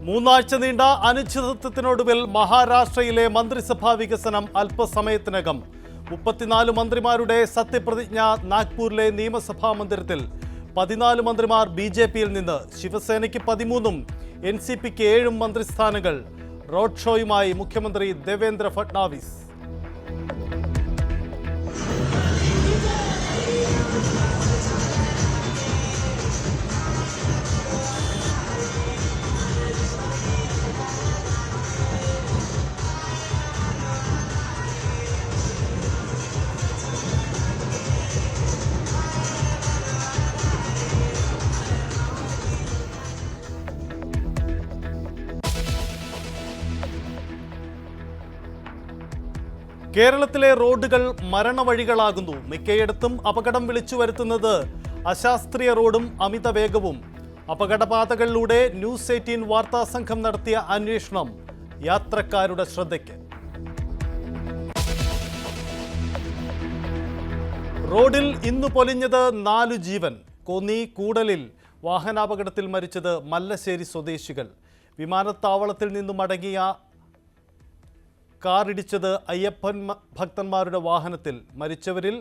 മൂന്നാഴ്ച നീണ്ട അനിശ്ചിതത്വത്തിനൊടുവിൽ മഹാരാഷ്ട്രയിലെ മന്ത്രിസഭാ വികസനം അല്പസമയത്തിനകം 34 മന്ത്രിമാരുടെ സത്യപ്രതിജ്ഞ നാഗ്പൂരിലെ നിയമസഭാ മന്ദിരത്തിൽ. 14 മന്ത്രിമാർ BJPയിൽ നിന്ന്, ശിവസേനയ്ക്ക് 13ഉം NCPക്ക് 7ഉം മന്ത്രിസ്ഥാനങ്ങൾ. റോഡ് ഷോയുമായി മുഖ്യമന്ത്രി ദേവേന്ദ്ര ഫട്നാവിസ്. കേരളത്തിലെ റോഡുകൾ മരണവഴികളാകുന്നു. മിക്കയിടത്തും അപകടം വിളിച്ചു വരുത്തുന്നത് അശാസ്ത്രീയ റോഡും അമിത വേഗവും. അപകടപാതകളിലൂടെ ന്യൂസ് 18 വാർത്താ സംഘം നടത്തിയ അന്വേഷണം യാത്രക്കാരുടെ ശ്രദ്ധയ്ക്ക്. റോഡിൽ ഇന്നു പൊലിഞ്ഞത് 4 ജീവൻ. കോന്നി കൂടലിൽ വാഹനാപകടത്തിൽ മരിച്ചത് മല്ലശ്ശേരി സ്വദേശികൾ. വിമാനത്താവളത്തിൽ നിന്നും മടങ്ങിയ കാർ ഇടിച്ചത് അയ്യപ്പൻ ഭക്തന്മാരുടെ വാഹനത്തിൽ. മരിച്ചവരിൽ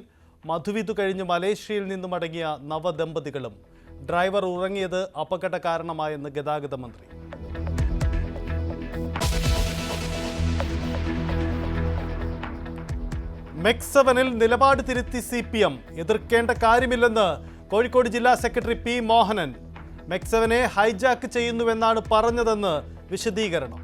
മധുവിധു കഴിഞ്ഞ് മലേഷ്യയിൽ നിന്നും മടങ്ങിയ നവദമ്പതികളും. ഡ്രൈവർ ഉറങ്ങിയത് അപകട കാരണമായെന്ന് ഗതാഗത മന്ത്രി. മെക് 7-ൽ നിലപാട് തിരുത്തി CPM. എതിർക്കേണ്ട കാര്യമില്ലെന്ന് കോഴിക്കോട് ജില്ലാ സെക്രട്ടറി P. മോഹനൻ. മെക് 7-നെ ഹൈജാക്ക് ചെയ്യുന്നുവെന്നാണ് പറഞ്ഞതെന്ന് വിശദീകരണം.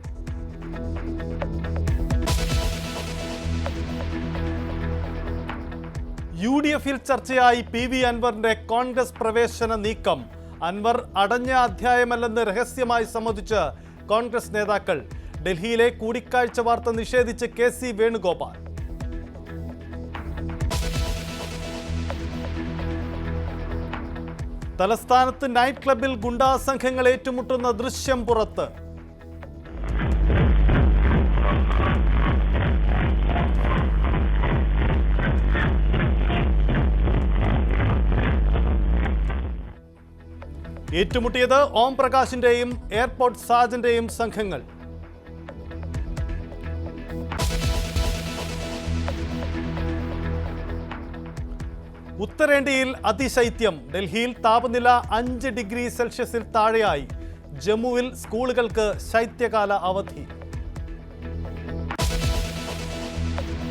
UDFൽ ചർച്ചയായി PV അൻവറിന്റെ കോൺഗ്രസ് പ്രവേശന നീക്കം. അൻവർ അടഞ്ഞ അധ്യായമല്ലെന്ന് രഹസ്യമായി സമ്മതിച്ച് കോൺഗ്രസ് നേതാക്കൾ. ഡൽഹിയിലെ കൂടിക്കാഴ്ച വാർത്ത നിഷേധിച്ച് KC വേണുഗോപാൽ. തലസ്ഥാനത്ത് നൈറ്റ് ക്ലബിൽ ഗുണ്ടാ സംഘങ്ങൾ ഏറ്റുമുട്ടുന്ന ദൃശ്യം പുറത്ത്. ഏറ്റുമുട്ടിയത് ഓം പ്രകാശിന്റെയും എയർപോർട്ട് സാജന്റെയും സംഘങ്ങൾ. ഉത്തരേന്ത്യയിൽ അതിശൈത്യം. ഡൽഹിയിൽ താപനില 5 ഡിഗ്രി സെൽഷ്യസിൽ താഴെയായി. ജമ്മുവിൽ സ്കൂളുകൾക്ക് ശൈത്യകാല അവധി.